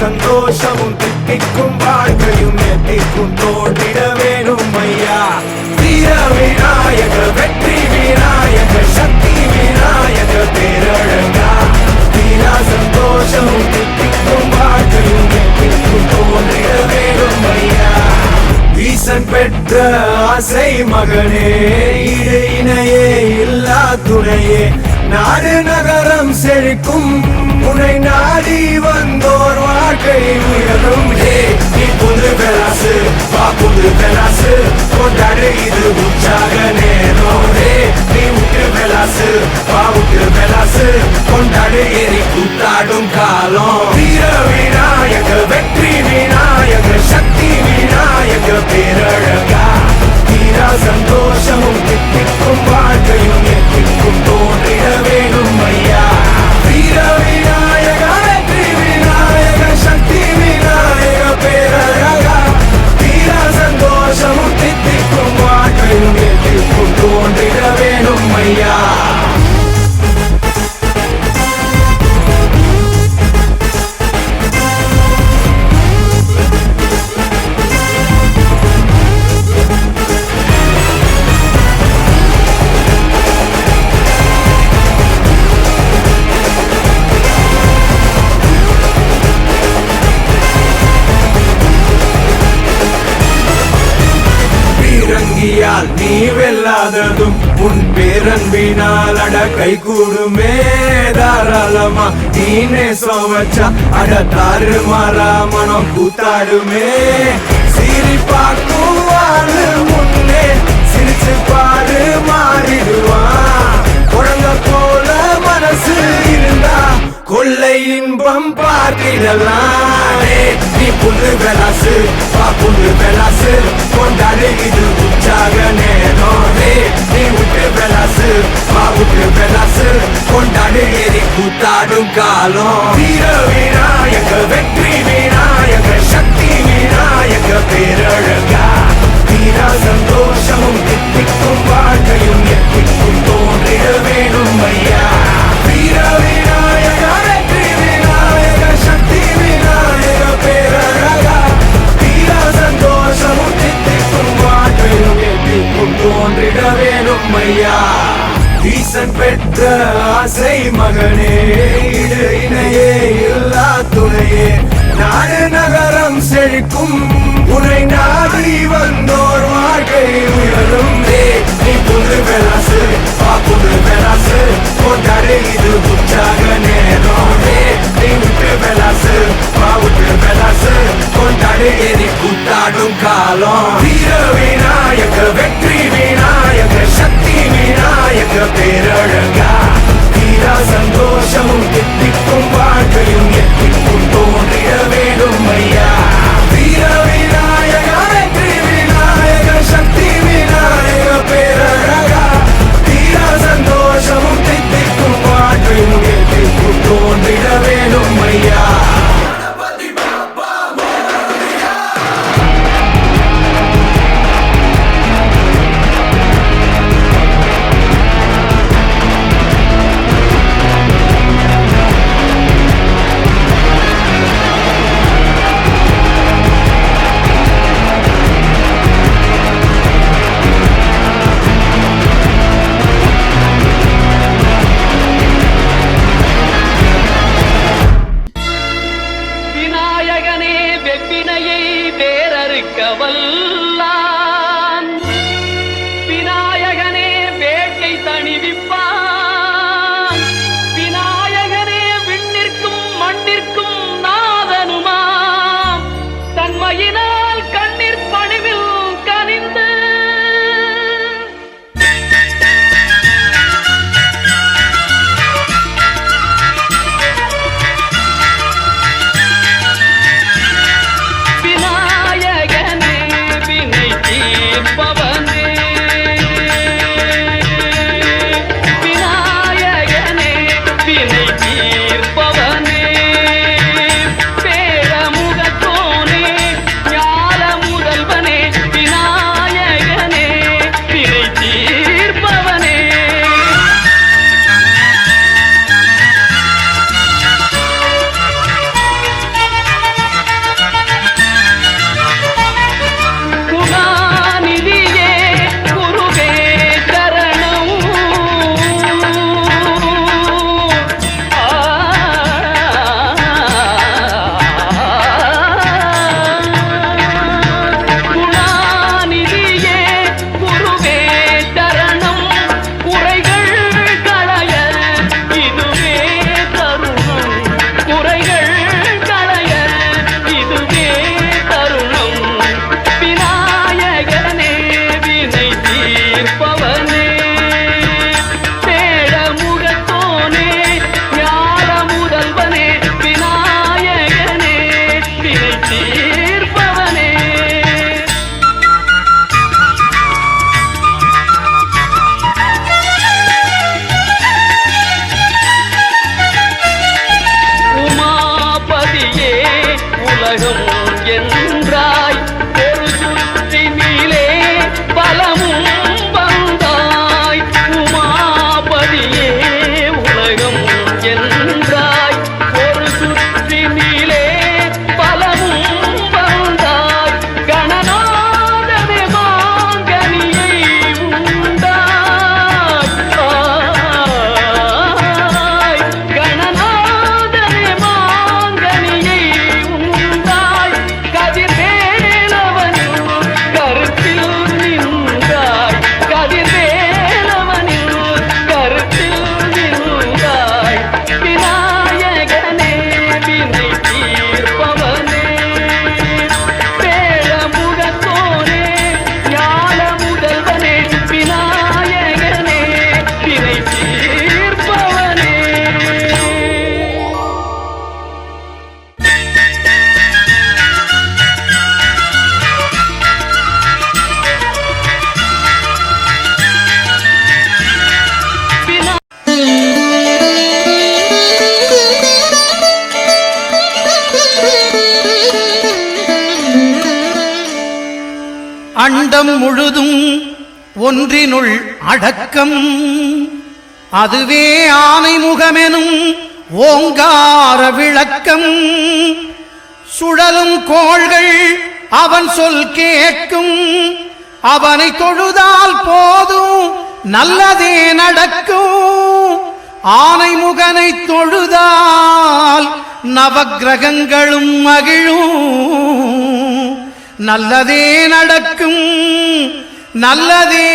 சந்தோஷமும் தித்திக்கும் வாழ்க்கையும் எத்திக்கும் தோன்றிட வேணும் ஐயா. வீர விநாயக வெற்றி விநாயக சக்தி விநாயக பேரழகா. வீரா சந்தோஷமும் தித்திக்கும் வாழ்க்கையும் எத்திக்கும் தோன்றிட வேணும் ஐயா. ஈசன் பெற்ற ஆசை மகனே, இடு இணையே இல்லா துணையே, நாடு நகரம் செழிக்கும் உன்னை நாடி வந்தோர் வாழ்க்கை உயரும். நீ புது பெலாசு வா புது பெலாசு கொண்டாடு இது உற்சாக நேரம். நீ உற்று பெலாசு வா உற்று பெலாசு கொண்டாடு ஏறி கூத்தாடும் காலம். வீர விநாயக வெற்றி விநாயக சக்தி விநாயக பேரழகா. வீரா சந்தோஷமும் தித்திக்கும் வாழ்க்கையும் எத்திக்கும் தோன்றிட வேணும் ஐயா. வீர விநாயக வெற்றி விநாயக சக்தி விநாயக பேரழகா. வீரா சந்தோஷமும் தித்திக்கும் வாழ்க்கையும் எத்திக்கும் தோன்றிட வேணும் ஐயா. நீ வெல்லாததும் உன் பேரன்பினால் அட கை கூடுமே தாராளமா. நீனே சோவச்சா அட தாறு மாறா மனம் கூத்தாடுமே. சிரி பார்க்கும் வாழு முன்னே சிரிச்சு பாரு மாறிடுவான். குழந்தை போல மனசு இருந்தா கொள்ளை இன்பம் பார்த்திடலாம். நீ புது பெலாசு வா புது பெலாசு கொண்டாடு இது உற்சாக நேரம். நீ விட்டு பெலாசு வா விட்டு பெலாசு கொண்டாடு ஏறி கூத்தாடும் காலம். வீர விநாயக வெற்றி விநாயக சக்தி விநாயக பேரழகா. வீரா சந்தோஷமும் தித்திக்கும் வாழ்க்கையும் எத்திக்கும் தோன்றிட வேணும் ஐயா. வீர விநாயக வெற்றி விநாயக சக்தி விநாயக பேரழகா. வீரா சந்தோஷமும் தித்திக்கும் வாழ்க்கையும் எத்திக்கும் தோன்றிட வேணும் ஐயா. ஈசன் பெற்ற ஆசை மகனே, இடு இணையே இல்லா துணையே, நாடு நகரம் செழிக்கும் உன்னை நாடி வந்தோர் வாழ்க்கை உயரும். நீ புது பெலாசு வா புது பெலாசு கொண்டாடு இது உற்சாக நேரம். நீ விட்டு பெலாசு வா விட்டு பெலாசு கொண்டாடு ஏறி கூத்தாடும் காலம். வீர விநாயக வெற்றி விநாயக சக்தி விநாயக பேரழகா. வீரா சந்தோஷமும் தித்திக்கும் வாழ்க்கையும் எத்திக்கும் தோன்றிட வேணும் ஐயா. வீர விநாயக வெற்றி விநாயக சக்தி விநாயக பேரழகா. வீரா சந்தோஷமும் தித்திக்கும் வாழ்க்கையும் எத்திக்கும் தோன்றிட வேணும் ஐயா. அண்டம் முழுதும் ஒன்றினுள் அடக்கம். அதுவே ஆனை முகமெனும் ஓங்கார விளக்கம். சுழலும் கோள்கள் அவன் சொல் கேட்கும். அவனை தொழுதால் போதும் நல்லதே நடக்கும். ஆனை முகனை தொழுதால் நவக்கிரகங்களும் மகிழும். நல்லதே நடக்கும், நல்லதே